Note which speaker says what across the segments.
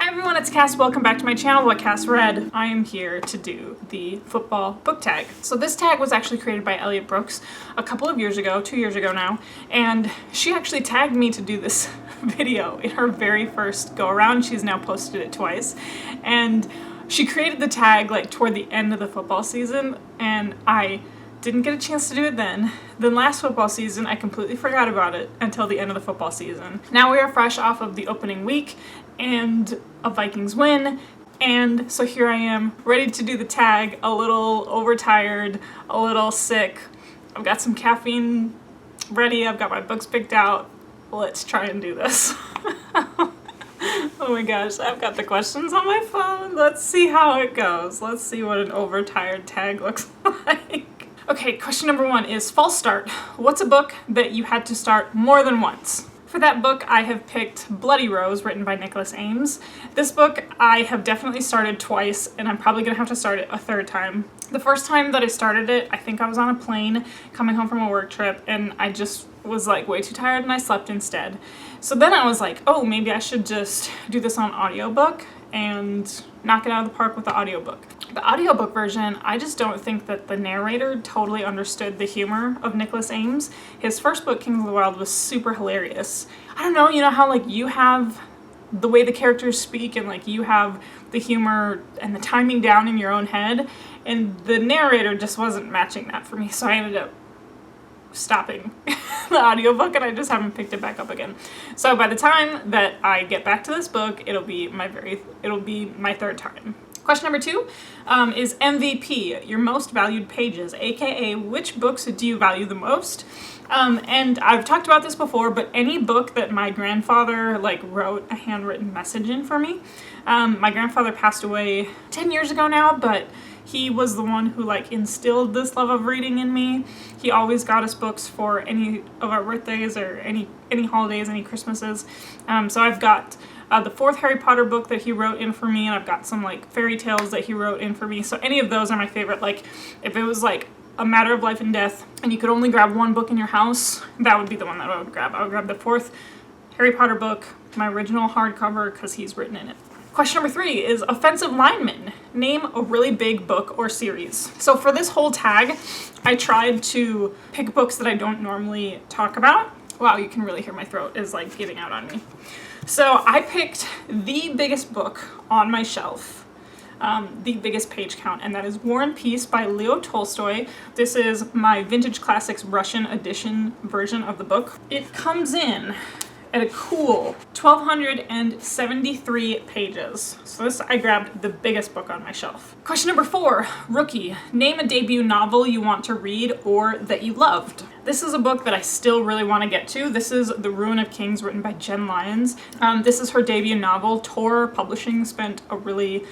Speaker 1: everyone, it's Cass. Welcome back to my channel, What Cass Read. I am here to do the football book tag. So this tag was actually created by Elliot Brooks a couple of years ago, 2 years ago now, and she actually tagged me to do this video in her very first go around. She's now posted it twice, and she created the tag like toward the end of the football season, and I didn't get a chance to do it then. Then last football season, I completely forgot about it until the end of the football season. Now we are fresh off of the opening week and a Vikings win, and so here I am, ready to do the tag, a little overtired, a little sick. I've got some caffeine ready, I've got my books picked out. Let's try and do this. Oh my gosh, I've got the questions on my phone. Let's see how it goes. Let's see what an overtired tag looks like. Okay, question number 1 is false start. What's a book that you had to start more than once? For that book, I have picked Bloody Rose, written by Nicholas Ames. This book I have definitely started twice, and I'm probably gonna have to start it a third time. The first time that I started it, I think I was on a plane coming home from a work trip, and I just was like way too tired and I slept instead. So then I was like, oh, maybe I should just do this on audiobook and knock it out of the park with the audiobook. The audiobook version, I just don't think that the narrator totally understood the humor of Nicholas Ames. His first book, Kings of the Wild, was super hilarious. I don't know, you know how like you have the way the characters speak and like you have the humor and the timing down in your own head, and the narrator just wasn't matching that for me, so I ended up stopping the audiobook and I just haven't picked it back up again. So by the time that I get back to this book, it'll be my third time. Question number 2 is MVP, your most valued pages, aka which books do you value the most? And I've talked about this before, but any book that my grandfather like wrote a handwritten message in for me. My grandfather passed away 10 years ago now, but he was the one who like instilled this love of reading in me. He always got us books for any of our birthdays or any holidays, any Christmases. So I've got the 4th Harry Potter book that he wrote in for me, and I've got some like fairy tales that he wrote in for me. So any of those are my favorite. Like if it was like a matter of life and death and you could only grab one book in your house, that would be the one that I would grab. I would grab the 4th Harry Potter book, my original hardcover, because he's written in it. Question number 3 is offensive lineman. Name a really big book or series. So for this whole tag, I tried to pick books that I don't normally talk about. Wow, you can really hear my throat is like giving out on me. So I picked the biggest book on my shelf, the biggest page count, and that is War and Peace by Leo Tolstoy. This is my Vintage Classics Russian edition version of the book. It comes in at a cool 1,273 pages. So this, I grabbed the biggest book on my shelf. Question number 4, Rookie. Name a debut novel you want to read or that you loved. This is a book that I still really want to get to. This is The Ruin of Kings, written by Jen Lyons. This is her debut novel. Tor Publishing spent a really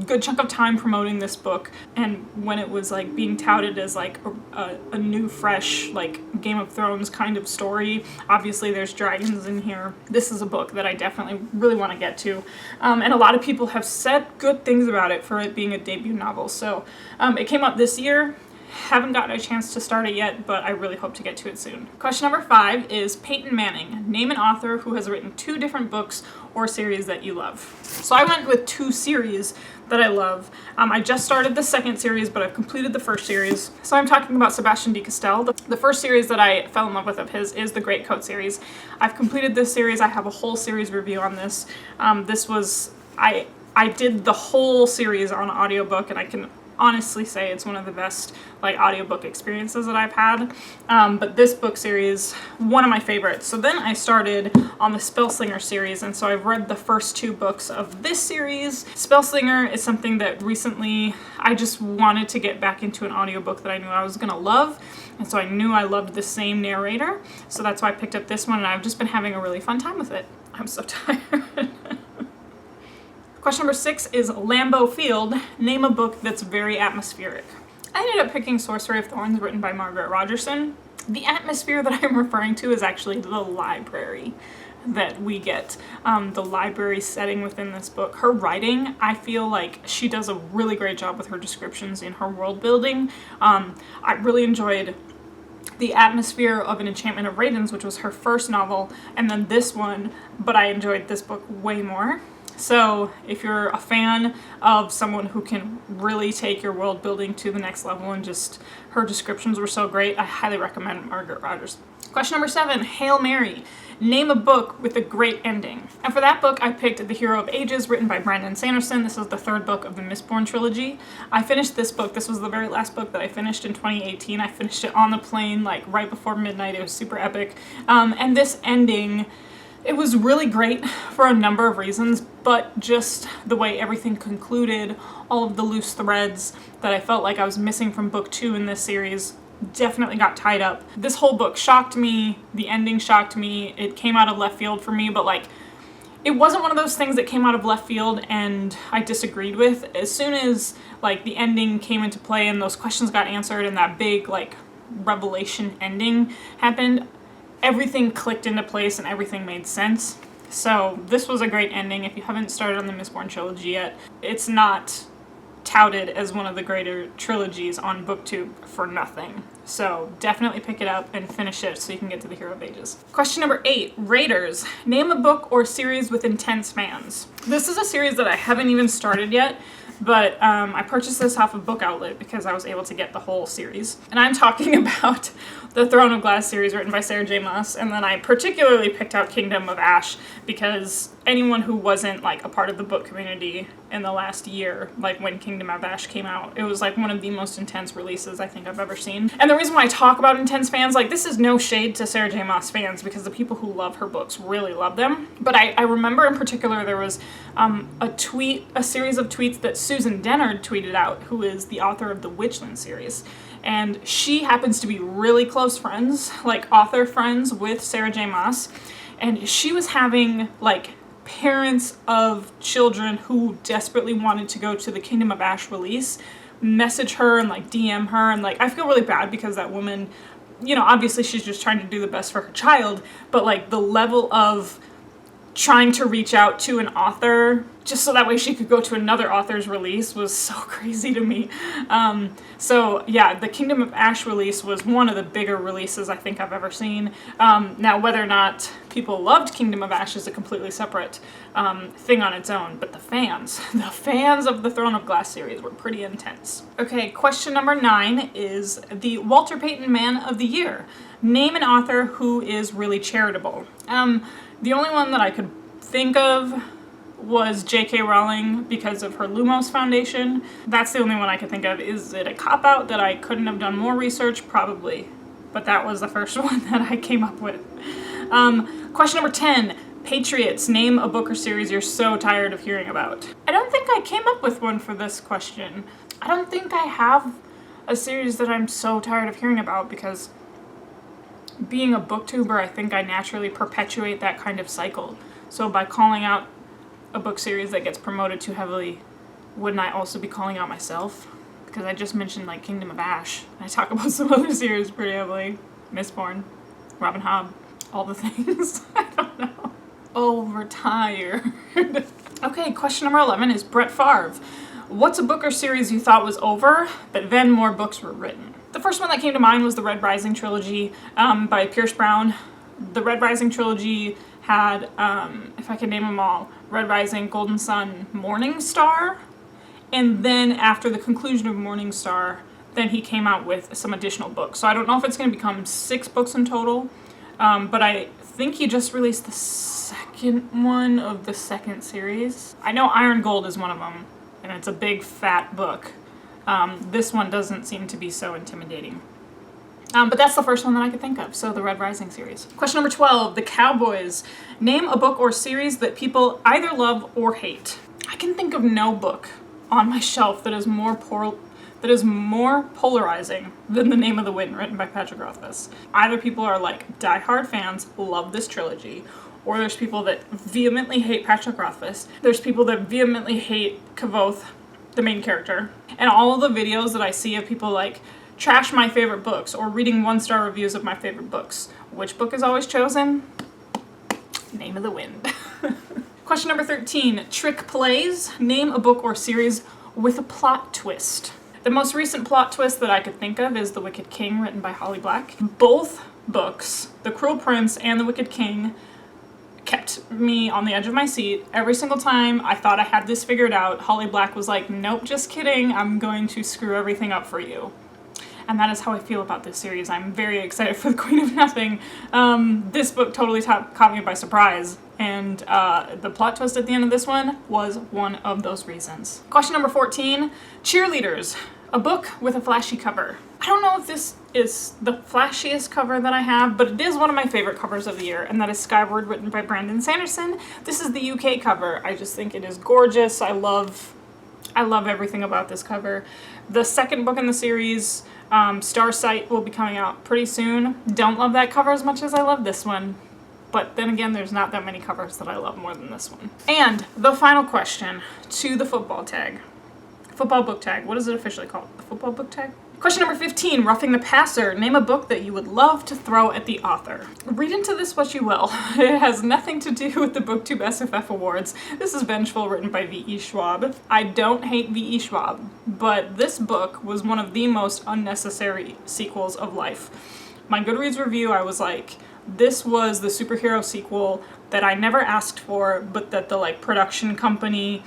Speaker 1: good chunk of time promoting this book, and when it was like being touted as like a new, fresh, like Game of Thrones kind of story, obviously there's dragons in here. This is a book that I definitely really want to get to, and a lot of people have said good things about it for it being a debut novel. So it came out this year. Haven't gotten a chance to start it yet, but I really hope to get to it soon. Question number 5 is Payton Manning. Name an author who has written 2 different books or series that you love. So I went with 2 series that I love. I just started the 2nd series, but I've completed the 1st series. So I'm talking about Sebastian de Castell. The first series that I fell in love with of his is the Great Coat series. I've completed this series. I have a whole series review on this. I did the whole series on audiobook, and I can honestly say it's one of the best like audiobook experiences that I've had. But this book series, one of my favorites. So then I started on the Spellslinger series, and so I've read the first 2 books of this series. Spellslinger is something that recently I just wanted to get back into an audiobook that I knew I was gonna love, and so I knew I loved the same narrator, so that's why I picked up this one, and I've just been having a really fun time with it. I'm so tired. Question number 6 is Lambeau Field. Name a book that's very atmospheric. I ended up picking Sorcery of Thorns, written by Margaret Rogerson. The atmosphere that I'm referring to is actually the library that we get, the library setting within this book. Her writing, I feel like she does a really great job with her descriptions in her world building. I really enjoyed the atmosphere of An Enchantment of Ravens, which was her first novel, and then this one, but I enjoyed this book way more. So if you're a fan of someone who can really take your world building to the next level, and just her descriptions were so great, I highly recommend Margaret Rogers. Question number 7, Hail Mary. Name a book with a great ending. And for that book, I picked The Hero of Ages, written by Brandon Sanderson. This is the 3rd book of the Mistborn trilogy. I finished this book. This was the very last book that I finished in 2018. I finished it on the plane, like right before midnight. It was super epic. And this ending, it was really great for a number of reasons, but just the way everything concluded, all of the loose threads that I felt like I was missing from book 2 in this series, definitely got tied up. This whole book shocked me. The ending shocked me. It came out of left field for me, but like, it wasn't one of those things that came out of left field and I disagreed with. As soon as like the ending came into play and those questions got answered and that big like revelation ending happened, everything clicked into place and everything made sense. So this was a great ending. If you haven't started on the Mistborn trilogy yet, it's not touted as one of the greater trilogies on BookTube for nothing. So definitely pick it up and finish it so you can get to The Hero of Ages. Question number 8, Raiders. Name a book or series with intense fans. This is a series that I haven't even started yet, but I purchased this off of Book Outlet because I was able to get the whole series. And I'm talking about the Throne of Glass series written by Sarah J. Maas, and then I particularly picked out Kingdom of Ash because anyone who wasn't like a part of the book community in the last year, like when Kingdom of Ash came out, it was like one of the most intense releases I think I've ever seen. And the reason why I talk about intense fans, like this is no shade to Sarah J. Maas fans because the people who love her books really love them. But I remember in particular there was a series of tweets that Susan Dennard tweeted out, who is the author of the Witchland series. And she happens to be really close friends, like author friends with Sarah J. Maas. And she was having like parents of children who desperately wanted to go to the Kingdom of Ash release message her and like DM her, and like I feel really bad because that woman, you know, obviously she's just trying to do the best for her child, but like the level of trying to reach out to an author just so that way she could go to another author's release was so crazy to me. So yeah, the Kingdom of Ash release was one of the bigger releases I think I've ever seen. Now whether or not people loved Kingdom of Ash is a completely separate thing on its own, but the fans of the Throne of Glass series were pretty intense. Okay, question number 9 is the Walter Payton Man of the Year. Name an author who is really charitable. The only one that I could think of was J.K. Rowling because of her Lumos Foundation. That's the only one I could think of. Is it a cop-out that I couldn't have done more research? Probably. But that was the first one that I came up with. Question number 10. Patriots. Name a book or series you're so tired of hearing about. I don't think I came up with one for this question. I don't think I have a series that I'm so tired of hearing about because being a booktuber, I think I naturally perpetuate that kind of cycle. So by calling out a book series that gets promoted too heavily, wouldn't I also be calling out myself? Because I just mentioned like Kingdom of Ash. I talk about some other series pretty heavily. Mistborn, Robin Hobb, all the things. I don't know. Oh, retired. Okay, question number 11 is Brett Favre. What's a book or series you thought was over, but then more books were written? The first one that came to mind was the Red Rising trilogy by Pierce Brown. The Red Rising trilogy had, if I can name them all, Red Rising, Golden Sun, Morning Star. And then after the conclusion of Morning Star, then he came out with some additional books. So I don't know if it's going to become 6 books in total, but I think he just released the second one of the second series. I know Iron Gold is one of them, and it's a big fat book. This one doesn't seem to be so intimidating. But that's the first one that I could think of, so the Red Rising series. Question number 12, The Cowboys. Name a book or series that people either love or hate. I can think of no book on my shelf that is more polarizing than The Name of the Wind, written by Patrick Rothfuss. Either people are like diehard fans, love this trilogy, or there's people that vehemently hate Patrick Rothfuss. There's people that vehemently hate Kavoth, the main character. And all of the videos that I see of people like trash my favorite books or reading 1-star reviews of my favorite books. Which book is always chosen? Name of the Wind. Question number 13, Trick Plays. Name a book or series with a plot twist. The most recent plot twist that I could think of is The Wicked King, written by Holly Black. Both books, The Cruel Prince and The Wicked King, kept me on the edge of my seat. Every single time I thought I had this figured out, Holly Black was like, nope, just kidding, I'm going to screw everything up for you. And that is how I feel about this series. I'm very excited for the Queen of Nothing. This book totally caught me by surprise, and the plot twist at the end of this one was one of those reasons. Question number 14, Cheerleaders, a book with a flashy cover. I don't know if this is the flashiest cover that I have, but it is one of my favorite covers of the year, and that is Skyward, written by Brandon Sanderson. This is the UK cover. I just think it is gorgeous. I love everything about this cover. The second book in the series, Starsight, will be coming out pretty soon. Don't love that cover as much as I love this one. But then again, there's not that many covers that I love more than this one. And the final question to the football tag. Football book tag. What is it officially called? The football book tag? Question number 15, Roughing the Passer. Name a book that you would love to throw at the author. Read into this what you will. It has nothing to do with the BookTube SFF Awards. This is Vengeful, written by V.E. Schwab. I don't hate V.E. Schwab, but this book was one of the most unnecessary sequels of life. My Goodreads review, I was like, this was the superhero sequel that I never asked for, but that the production company,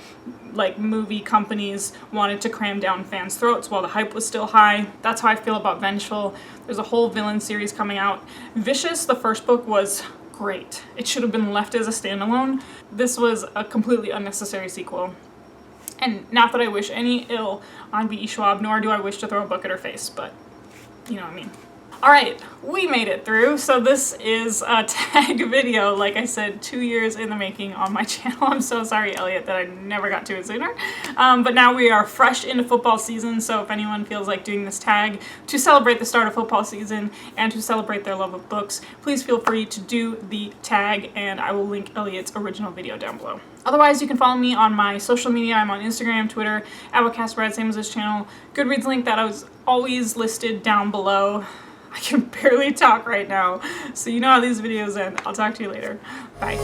Speaker 1: movie companies wanted to cram down fans' throats while the hype was still high. That's how I feel about Vengeful. There's a whole villain series coming out. Vicious, the first book, was great. It should have been left as a standalone. This was a completely unnecessary sequel. And not that I wish any ill on V.E. Schwab, nor do I wish to throw a book at her face, but you know what I mean. Alright, we made it through, so this is a tag video, like I said, 2 years in the making on my channel. I'm so sorry, Elliot, that I never got to it sooner. But now we are fresh into football season, so if anyone feels like doing this tag to celebrate the start of football season and to celebrate their love of books, please feel free to do the tag, and I will link Elliot's original video down below. Otherwise, you can follow me on my social media. I'm on Instagram, Twitter, whatcassread, same as this channel. Goodreads link that was always listed down below. I can barely talk right now, so you know how these videos end. I'll talk to you later. Bye.